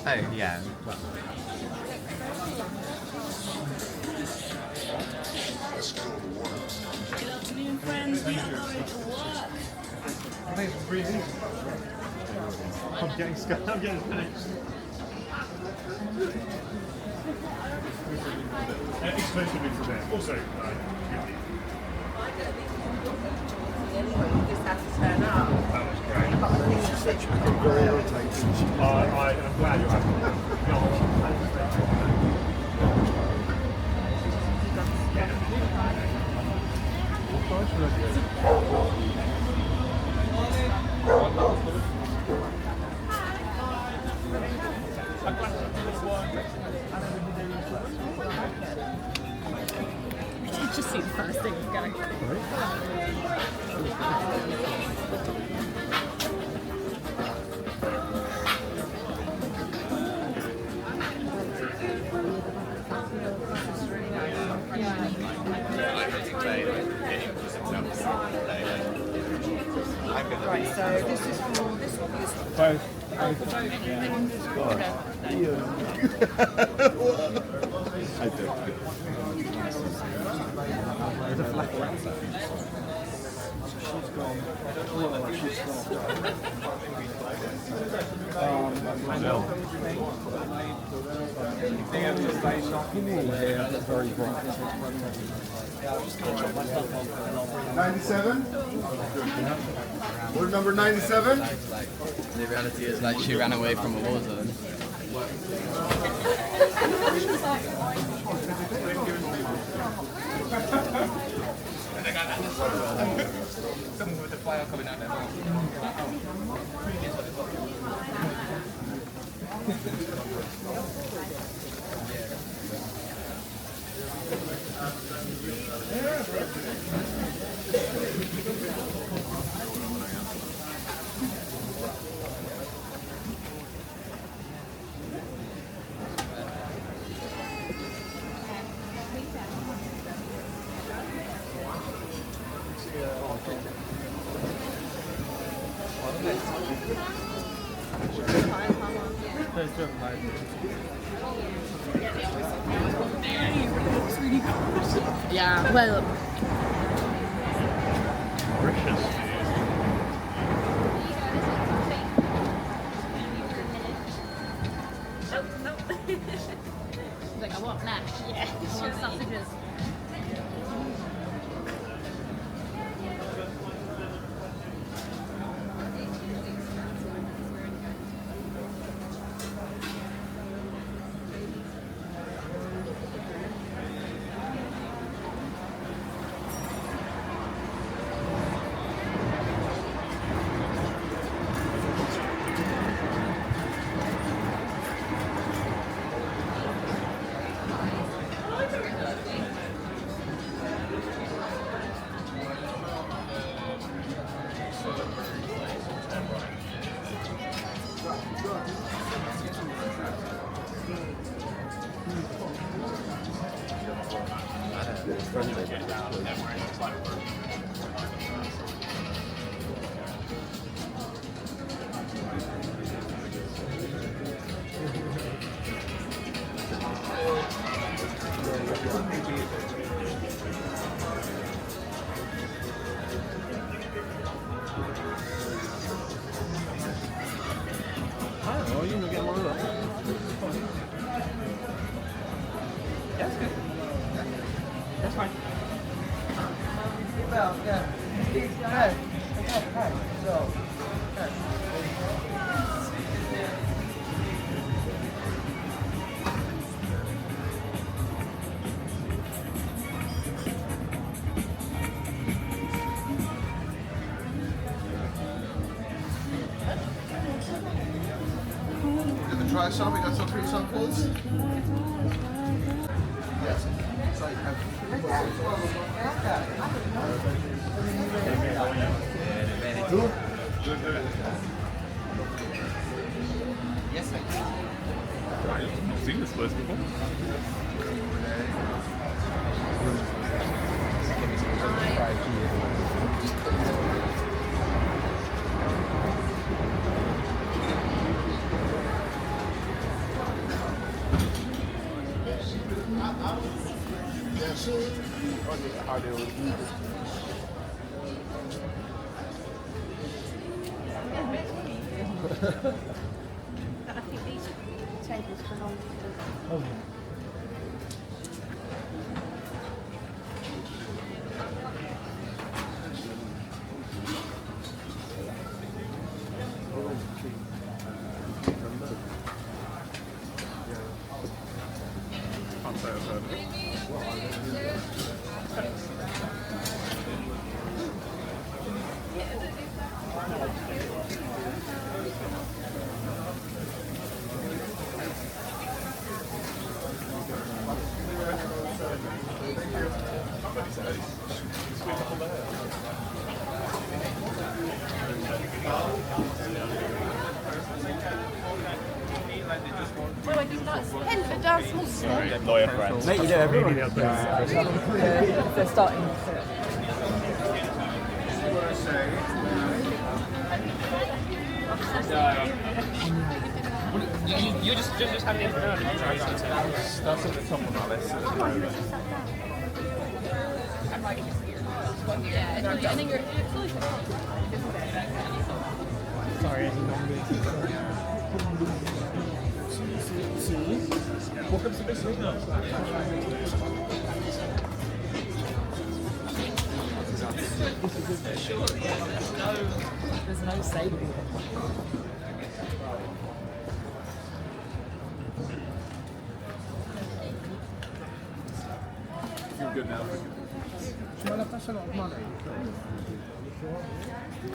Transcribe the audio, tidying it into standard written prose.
Oh, yeah. Well. Good afternoon, friends. We are going to work. I think it's really easy. I'm getting scared. I'm getting panicked. Exclusively for them. Also, Anyway, you just have to turn up. that was great. She said she became very irritated. I'm glad you're happy. Just see the first thing go. Right, so this is for this one. This one. Both. I do. There's a flat one. She's gone. She's gone. Yeah, that's very bright. 97? Word number 97? The reality is, like, she ran away from a war zone. Someone with the fire coming out there. Yeah, well. Like, I want mash. Yeah, I want sausages. Try some, we got some free samples. Yes. Yes, I can. I've not seen this place before. I think these tables belong to the... Can't say I've heard of it. Well, I do not spend for dance monster. Lawyer friends. Mate, you know everyone. Really helpful. They're starting. You just have the information. That's at the top of our list at the moment. Yeah, and then you're... Sorry, Welcome to this week. there's no sable. Feel good now. That's a lot of money.